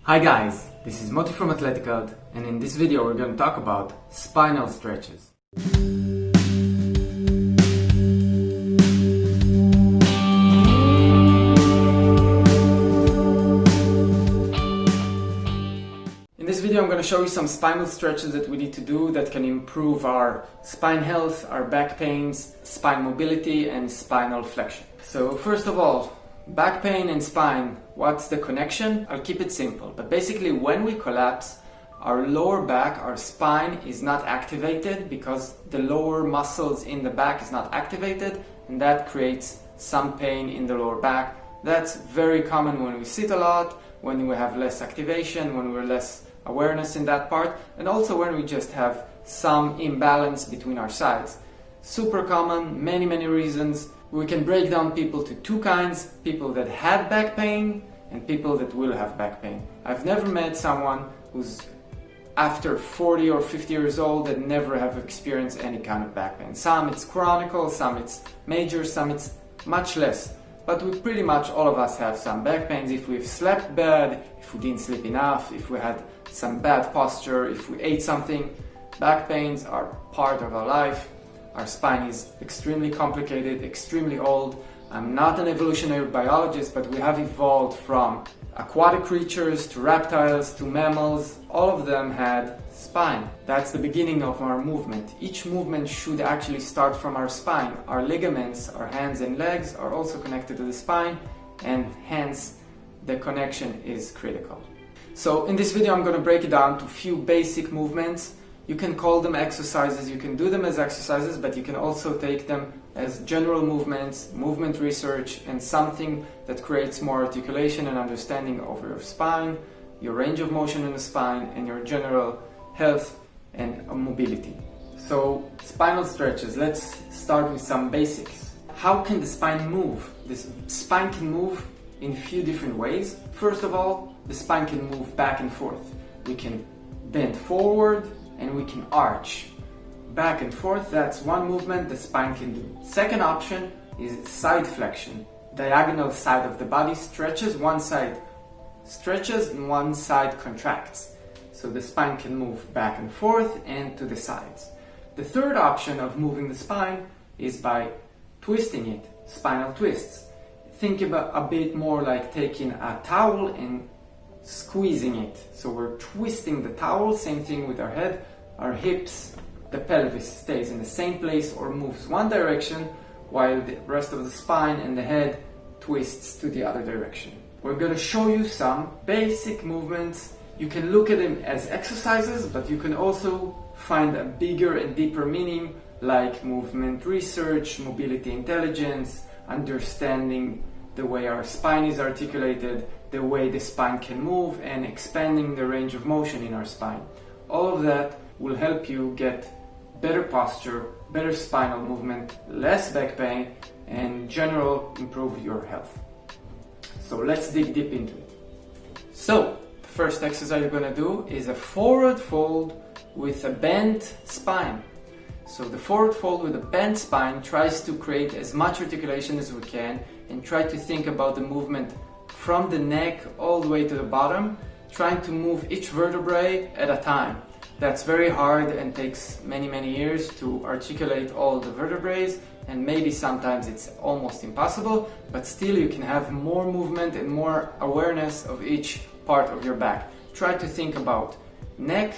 Hi guys, this is Moti from Athleticult, and in this video we're going to talk about spinal stretches. In this video I'm going to show you some spinal stretches that we need to do that can improve our spine health, our back pains, spine mobility and spinal flexion. So first of all, back pain and spine, what's the connection? I'll keep it simple, but basically when we collapse, our lower back, our spine is not activated because the lower muscles in the back is not activated, and that creates some pain in the lower back. That's very common when we sit a lot, when we have less activation, when we're less awareness in that part, and also when we just have some imbalance between our sides. Super common, many reasons. We can break down people to two kinds: people that had back pain and people that will have back pain. I've never met someone who's after 40 or 50 years old that never have experienced any kind of back pain. Some it's chronic, some it's major, some it's much less. But we pretty much, all of us have some back pains if we've slept bad, if we didn't sleep enough, if we had some bad posture, if we ate something. Back pains are part of our life. Our spine is extremely complicated, extremely old. I'm not an evolutionary biologist, but we have evolved from aquatic creatures to reptiles to mammals. All of them had spine. That's the beginning of our movement. Each movement should actually start from our spine. Our ligaments, our hands and legs are also connected to the spine, and hence the connection is critical. So in this video I'm going to break it down to a few basic movements. You can call them exercises, you can do them as exercises, but you can also take them as general movements, movement research, and something that creates more articulation and understanding of your spine, your range of motion in the spine, and your general health and mobility. So, spinal stretches, let's start with some basics. How can the spine move? The spine can move in a few different ways. First of all, the spine can move back and forth. We can bend forward, and we can arch back and forth. That's one movement the spine can do. Second option is side flexion. Diagonal side of the body stretches, one side stretches and one side contracts. So the spine can move back and forth and to the sides. The third option of moving the spine is by twisting it, spinal twists. Think about a bit more like taking a towel and squeezing it. So we're twisting the towel, same thing with our head, our hips, the pelvis stays in the same place or moves one direction while the rest of the spine and the head twists to the other direction. We're going to show you some basic movements. You can look at them as exercises, but you can also find a bigger and deeper meaning like movement research, mobility intelligence, understanding the way our spine is articulated, the way the spine can move, and expanding the range of motion in our spine. All of that will help you get better posture, better spinal movement, less back pain, and general improve your health. So let's dig deep into it. So the first exercise you're going to do is a forward fold with a bent spine. So the forward fold with a bent spine tries to create as much articulation as we can and try to think about the movement from the neck all the way to the bottom, trying to move each vertebrae at a time. That's very hard and takes many years to articulate all the vertebrae, and maybe sometimes it's almost impossible, but still you can have more movement and more awareness of each part of your back. Try to think about neck,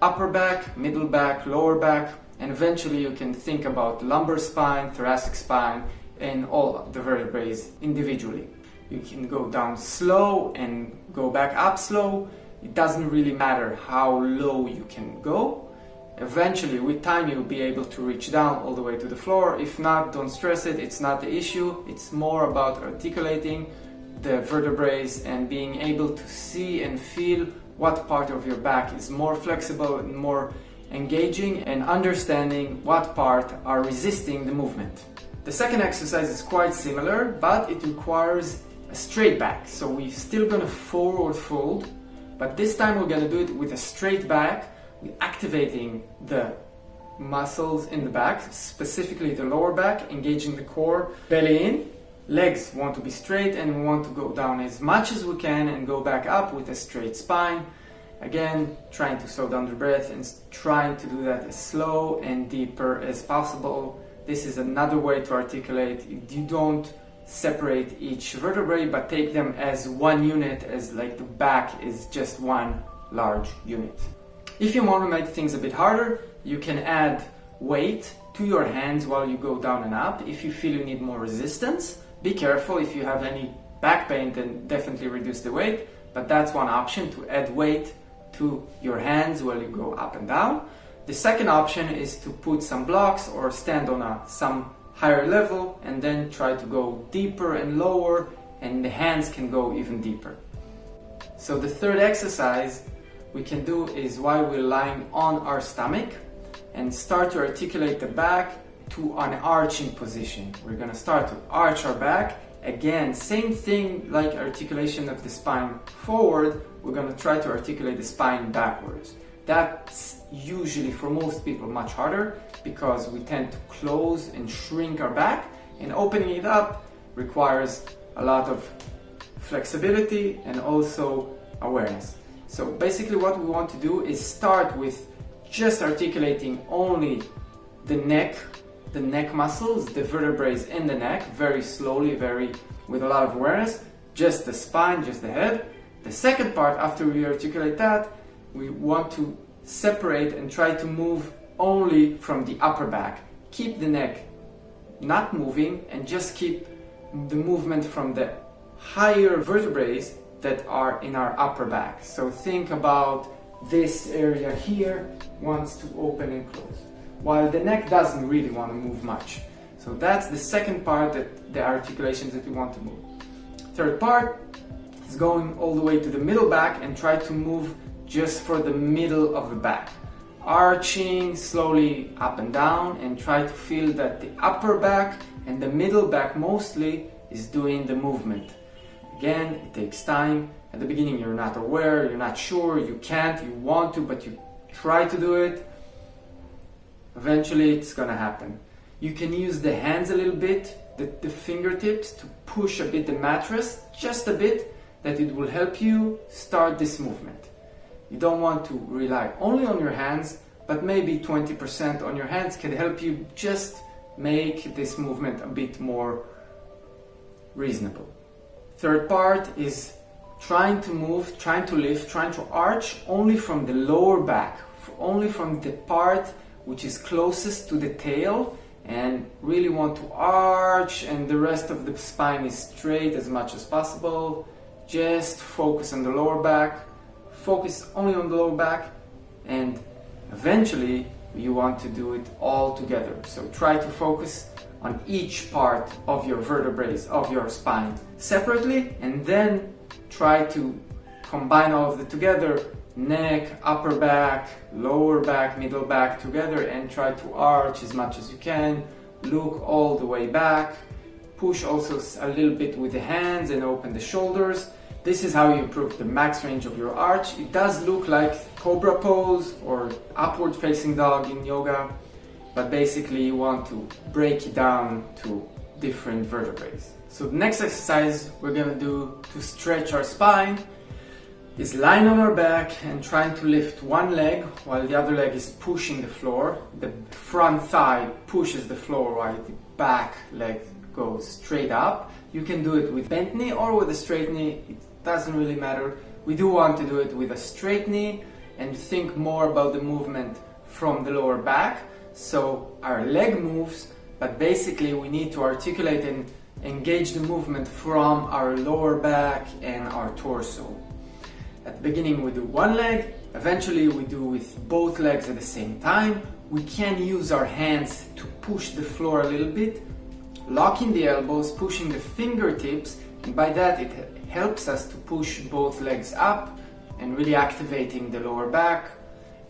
upper back, middle back, lower back, and eventually you can think about lumbar spine, thoracic spine, and all the vertebrae individually. You can go down slow and go back up slow. It doesn't really matter how low you can go. Eventually, with time, you'll be able to reach down all the way to the floor. If not, don't stress it. It's not the issue. It's more about articulating the vertebrae and being able to see and feel what part of your back is more flexible and more engaging, and understanding what part are resisting the movement. The second exercise is quite similar, but it requires a straight back. So we're still going to forward fold, but this time we're going to do it with a straight back. We're activating the muscles in the back, specifically the lower back, engaging the core, belly in, legs want to be straight and we want to go down as much as we can and go back up with a straight spine. Again, trying to slow down the breath and trying to do that as slow and deeper as possible. This is another way to articulate. You don't separate each vertebrae, but take them as one unit, as like the back is just one large unit. If you want to make things a bit harder, you can add weight to your hands while you go down and up. If you feel you need more resistance, be careful. If you have any back pain, then definitely reduce the weight, but that's one option, to add weight to your hands while you go up and down. The second option is to put some blocks or stand on some higher level and then try to go deeper and lower, and the hands can go even deeper. So the third exercise we can do is while we're lying on our stomach and start to articulate the back to an arching position. We're going to start to arch our back. Again, same thing like articulation of the spine forward, we're going to try to articulate the spine backwards. That's usually for most people much harder because we tend to close and shrink our back, and opening it up requires a lot of flexibility and also awareness. So basically what we want to do is start with just articulating only the neck muscles, the vertebrae in the neck, very slowly, with a lot of awareness, just the spine, just the head. The second part, after we articulate that, we want to separate and try to move only from the upper back. Keep the neck not moving and just keep the movement from the higher vertebrae that are in our upper back. So think about this area here wants to open and close, while the neck doesn't really want to move much. So that's the second part, that the articulations that we want to move. Third part is going all the way to the middle back and try to move just for the middle of the back. Arching slowly up and down and try to feel that the upper back and the middle back mostly is doing the movement. Again, it takes time. At the beginning you're not aware, you're not sure, you can't, you want to, but you try to do it. Eventually it's gonna happen. You can use the hands a little bit, the fingertips, to push a bit the mattress, just a bit, that it will help you start this movement. You don't want to rely only on your hands, but maybe 20% on your hands can help you just make this movement a bit more reasonable. Third part is trying to move, trying to lift, trying to arch only from the lower back, only from the part which is closest to the tail, and really want to arch, and the rest of the spine is straight as much as possible. Just focus on the lower back, focus only on the lower back, and eventually you want to do it all together. So try to focus on each part of your vertebrae, of your spine separately, and then try to combine all of it together, neck, upper back, lower back, middle back together, and try to arch as much as you can. Look all the way back, push also a little bit with the hands and open the shoulders. This is how you improve the max range of your arch. It does look like cobra pose or upward facing dog in yoga, but basically you want to break it down to different vertebrae. So the next exercise we're gonna do to stretch our spine is lying on our back and trying to lift one leg while the other leg is pushing the floor. The front thigh pushes the floor while the back leg goes straight up. You can do it with bent knee or with a straight knee, it doesn't really matter. We do want to do it with a straight knee and think more about the movement from the lower back. So our leg moves, but basically we need to articulate and engage the movement from our lower back and our torso. At the beginning we do one leg, eventually we do with both legs at the same time. We can use our hands to push the floor a little bit, locking the elbows, pushing the fingertips, and by that it helps us to push both legs up and really activating the lower back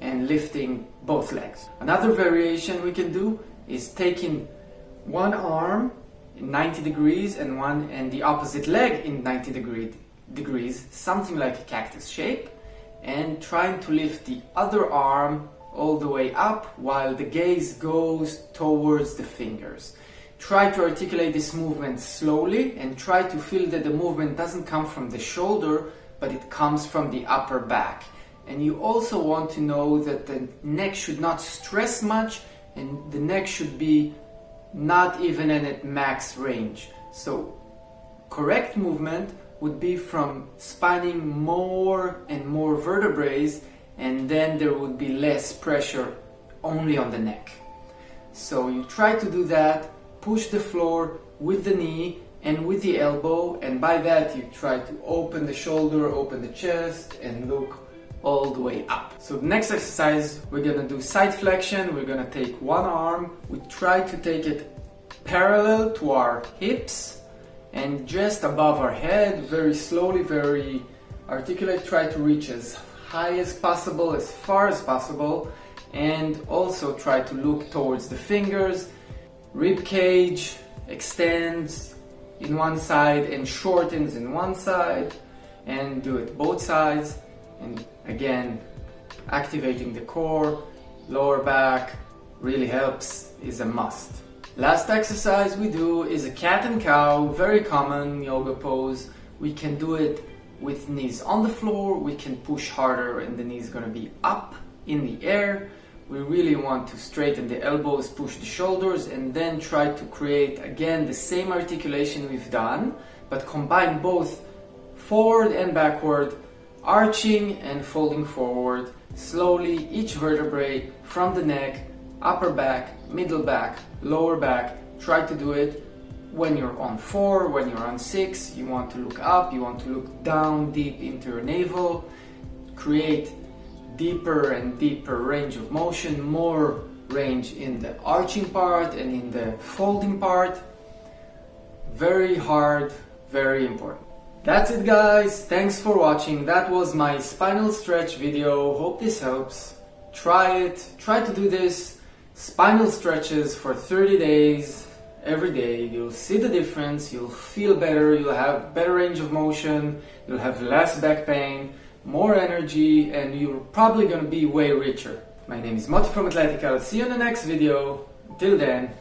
and lifting both legs. Another variation we can do is taking one arm in 90 degrees and the opposite leg in 90 degrees, something like a cactus shape, and trying to lift the other arm all the way up while the gaze goes towards the fingers. try to articulate this movement slowly and try to feel that the movement doesn't come from the shoulder, but it comes from the upper back. And you also want to know that the neck should not stress much, and the neck should be not even in its max range. So correct movement would be from spining more and more vertebrae, and then there would be less pressure only on the neck. So you try to do that, push the floor with the knee and with the elbow, and by that you try to open the shoulder, open the chest, and look all the way up. So the next exercise, we're gonna do side flexion. We're gonna take one arm, we try to take it parallel to our hips and just above our head, very slowly, very articulate, try to reach as high as possible, as far as possible, and also try to look towards the fingers. Rib cage extends in one side and shortens in one side, and do it both sides. And again, activating the core, lower back really helps, is a must. Last exercise we do is a cat and cow, very common yoga pose. We can do it with knees on the floor, we can push harder and the knee is gonna be up in the air. We really want to straighten the elbows, push the shoulders, and then try to create again the same articulation we've done, but combine both forward and backward, arching and folding forward, slowly each vertebrae from the neck, upper back, middle back, lower back. Try to do it when you're on 4, when you're on 6, you want to look up, you want to look down deep into your navel, create deeper and deeper range of motion, more range in the arching part and in the folding part. Very hard, very important. That's it guys, thanks for watching. That was my spinal stretch video, hope this helps. Try it, try to do this spinal stretches for 30 days, every day. You'll see the difference, you'll feel better, you'll have better range of motion, you'll have less back pain, more energy, and you're probably gonna be way richer. My name is Moti from Athletica. I'll see you in the next video. Until then,